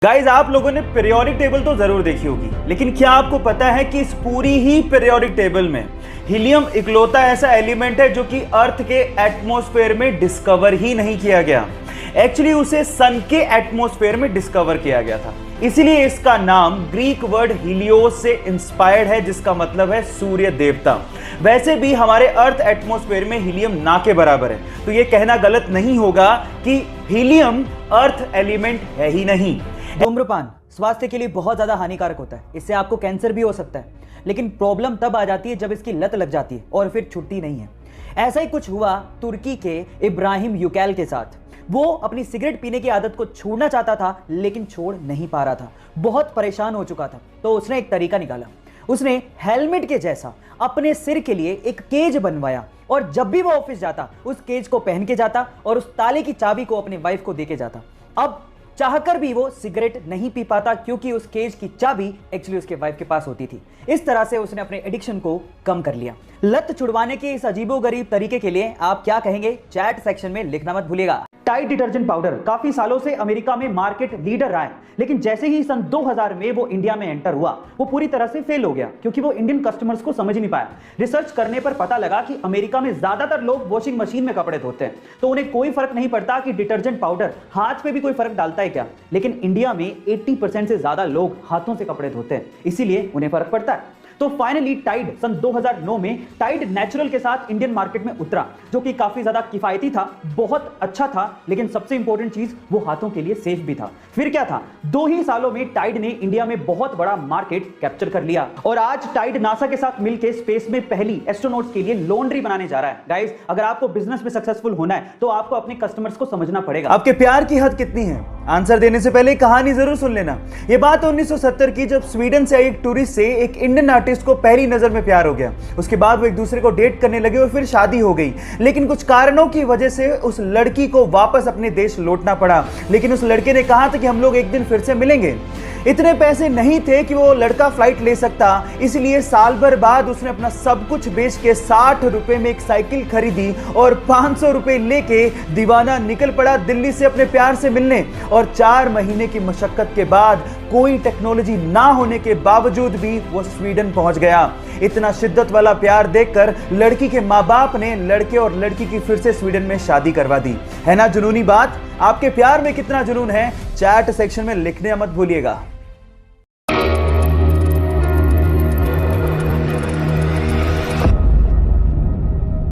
Guys आप लोगों ने पीरियोडिक टेबल तो जरूर देखी होगी, लेकिन क्या आपको पता है कि इस पूरी ही पीरियोडिक टेबल में हीलियम इकलौता ऐसा एलिमेंट है जो कि अर्थ के एटमॉस्फेयर में डिस्कवर ही नहीं किया गया। एक्चुअली उसे सन के एटमॉस्फेयर में डिस्कवर किया गया था, इसीलिए इसका नाम ग्रीक वर्ड हीलियोस से इंस्पायर्ड है, जिसका मतलब है सूर्य देवता। वैसे भी हमारे अर्थ एटमॉस्फेयर में हीलियम ना के बराबर है, तो यह कहना गलत नहीं होगा कि हीलियम अर्थ एलिमेंट है ही नहीं। धूम्रपान स्वास्थ्य के लिए बहुत ज्यादा हानिकारक होता है, इससे आपको कैंसर भी हो सकता है, लेकिन प्रॉब्लम तब आ जाती है जब इसकी लत लग जाती है और फिर छुट्टी नहीं है। ऐसा ही कुछ हुआ तुर्की के इब्राहिम युकैल के साथ। वो अपनी सिगरेट पीने की आदत को छोड़ना चाहता था, लेकिन छोड़ नहीं पा रहा था, बहुत परेशान हो चुका था। तो उसने एक तरीका निकाला, उसने हेलमेट के जैसा अपने सिर के लिए एक केज बनवाया और जब भी वो ऑफिस जाता उस केज को पहन के जाता और उस ताले की चाबी को अपनी वाइफ को देके जाता। अब चाहकर भी वो सिगरेट नहीं पी पाता क्योंकि उस केज की चाबी एक्चुअली उसके वाइफ के पास होती थी। इस तरह से उसने अपने एडिक्शन को कम कर लिया। लत छुड़वाने के इस अजीबोगरीब तरीके के लिए आप क्या कहेंगे, चैट सेक्शन में लिखना मत भूलिएगा। टाइड डिटर्जेंट पाउडर काफी सालों से अमेरिका में मार्केट लीडर रहा है, लेकिन जैसे ही सन 2000 में वो इंडिया में एंटर हुआ वो पूरी तरह से फेल हो गया क्योंकि वो इंडियन कस्टमर्स को समझ नहीं पाया। रिसर्च करने पर पता लगा कि अमेरिका में ज्यादातर लोग वॉशिंग मशीन में कपड़े धोते हैं, तो उन्हें कोई फर्क नहीं पड़ता कि डिटर्जेंट पाउडर हाथ पे भी कोई फर्क डालता है क्या, लेकिन इंडिया में 80% से ज्यादा लोग हाथों से कपड़े धोते हैं, इसीलिए उन्हें फर्क पड़ता है। तो फाइनली टाइड सन 2009 में टाइड नेचुरल के साथ इंडियन मार्केट में उतरा, जो कि काफी ज्यादा किफायती था, बहुत अच्छा था, लेकिन सबसे इंपॉर्टेंट चीज वो हाथों के लिए सेफ भी था। फिर क्या था, 2 ही सालों में टाइड ने इंडिया में बहुत बड़ा मार्केट कैप्चर कर लिया और आज टाइड नासा के साथ मिलकर स्पेस में पहली एस्ट्रोनॉट्स के लिए लॉन्ड्री बनाने जा रहा है। गाइस, अगर आपको बिजनेस में सक्सेसफुल होना है तो आपको अपने कस्टमर्स को समझना पड़ेगा। आपके प्यार की हद कितनी है? आंसर देने से पहले कहानी जरूर सुन लेना। यह बात 1970 की, जब स्वीडन से एक टूरिस्ट से एक इंडियन आर्टिस्ट को पहली नजर में प्यार हो गया। उसके बाद वो एक दूसरे को डेट करने लगे और फिर शादी हो गई, लेकिन कुछ कारणों की वजह से उस लड़की को वापस अपने देश लौटना पड़ा। लेकिन उस लड़के ने कहा था कि हम लोग एक दिन फिर से मिलेंगे। इतने पैसे नहीं थे कि वो लड़का फ्लाइट ले सकता, इसलिए साल भर बाद उसने अपना सब कुछ बेच के 60 रुपए में एक साइकिल खरीदी और 500 रुपए लेके दीवाना निकल पड़ा दिल्ली से अपने प्यार से मिलने। और 4 महीने की मशक्कत के बाद, कोई टेक्नोलॉजी ना होने के बावजूद भी वो स्वीडन पहुंच गया। इतना शिद्दत वाला प्यार देखकर लड़की के माँ बाप ने लड़के और लड़की की फिर से स्वीडन में शादी करवा दी। है ना जुनूनी बात? आपके प्यार में कितना जुनून है, चैट सेक्शन में लिखने मत भूलिएगा।